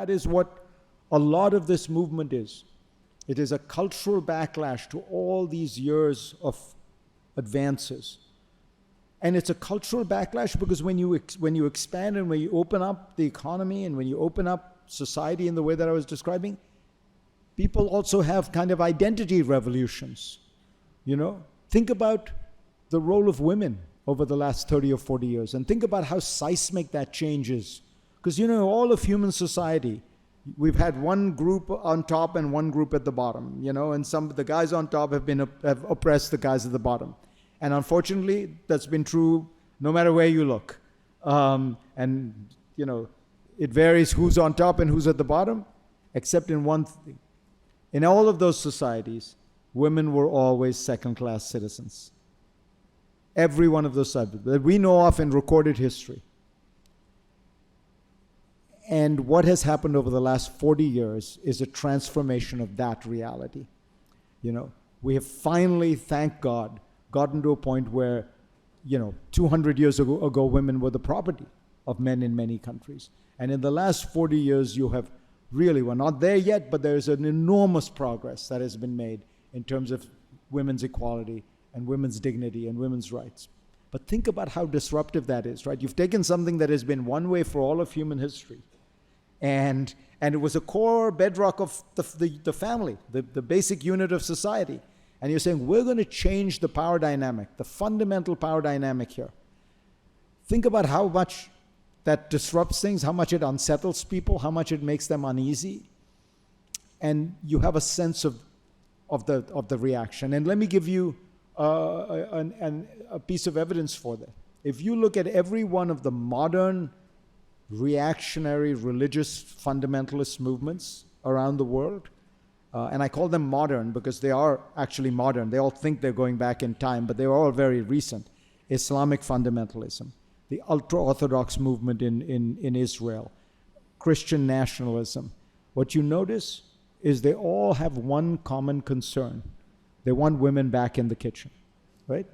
that is what a lot of this movement is. It is a cultural backlash to all these years of advances. And it's a cultural backlash because when you expand and when you open up the economy and when you open up society in the way that I was describing, people also have kind of identity revolutions. Think about the role of women over the last 30 or 40 years, and think about how seismic that change is. Because all of human society, we've had one group on top and one group at the bottom, and the guys on top have oppressed the guys at the bottom. And unfortunately, that's been true no matter where you look. It varies who's on top and who's at the bottom, except in one thing. In all of those societies, women were always second-class citizens. Every one of those subjects that we know of in recorded history. And what has happened over the last 40 years is a transformation of that reality. We have finally, thank God, gotten to a point where, 200 years ago, women were the property of men in many countries. And in the last 40 years, we're not there yet, but there is an enormous progress that has been made in terms of women's equality and women's dignity and women's rights. But think about how disruptive that is, right? You've taken something that has been one way for all of human history, and it was a core bedrock of the family, the basic unit of society. And you're saying, we're going to change the power dynamic, the fundamental power dynamic here. Think about how much that disrupts things, how much it unsettles people, how much it makes them uneasy. And you have a sense of the reaction. And let me give you a piece of evidence for that. If you look at every one of the modern reactionary religious fundamentalist movements around the world, and I call them modern because they are actually modern. They all think they're going back in time, but they are all very recent. Islamic fundamentalism, the ultra-Orthodox movement in Israel, Christian nationalism. What you notice is they all have one common concern. They want women back in the kitchen, right?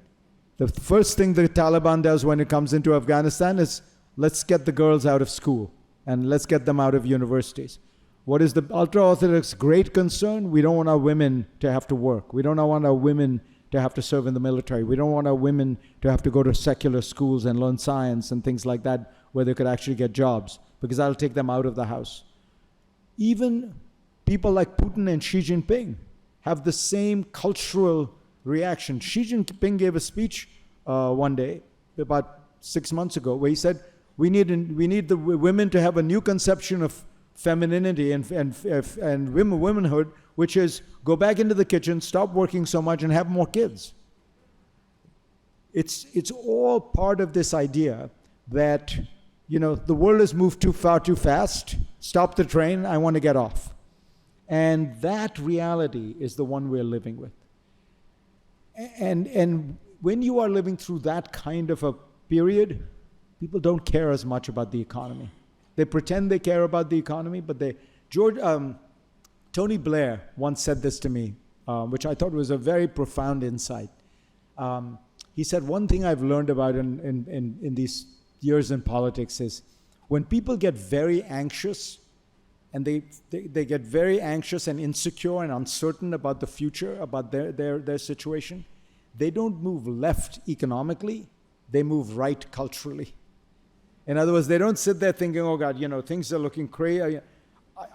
The first thing the Taliban does when it comes into Afghanistan is, let's get the girls out of school and let's get them out of universities. What is the ultra-Orthodox great concern? We don't want our women to have to work. We don't want our women to have to serve in the military. We don't want our women to have to go to secular schools and learn science and things like that where they could actually get jobs, because that'll take them out of the house. Even people like Putin and Xi Jinping have the same cultural reaction. Xi Jinping gave a speech one day, about 6 months ago, where he said, we need the women to have a new conception of femininity and womanhood, which is go back into the kitchen, stop working so much, and have more kids. It's all part of this idea that, the world has moved too far too fast. Stop the train, I want to get off. And that reality is the one we're living with. And when you are living through that kind of a period, people don't care as much about the economy. They pretend they care about the economy, but Tony Blair once said this to me, which I thought was a very profound insight. He said, one thing I've learned about in these years in politics is when people get very anxious, and they get very anxious and insecure and uncertain about the future, about their situation, they don't move left economically, they move right culturally. In other words, they don't sit there thinking, oh God, things are looking crazy,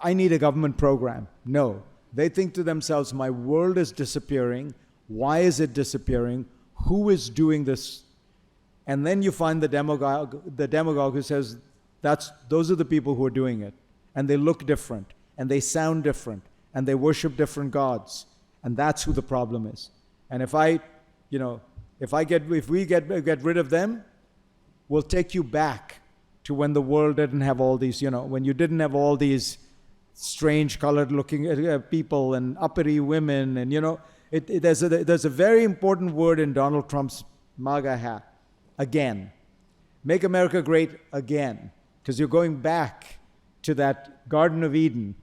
I need a government program. No, they think to themselves, my world is disappearing, why is it disappearing, who is doing this? And then you find the demagogue who says, those are the people who are doing it. And they look different, and they sound different, and they worship different gods. And that's who the problem is. And if we get rid of them, we'll take you back to when the world didn't have all these, when you didn't have all these strange colored looking people and uppity women. And, there's a very important word in Donald Trump's MAGA hat. Again. Make America great again. Because you're going back to that Garden of Eden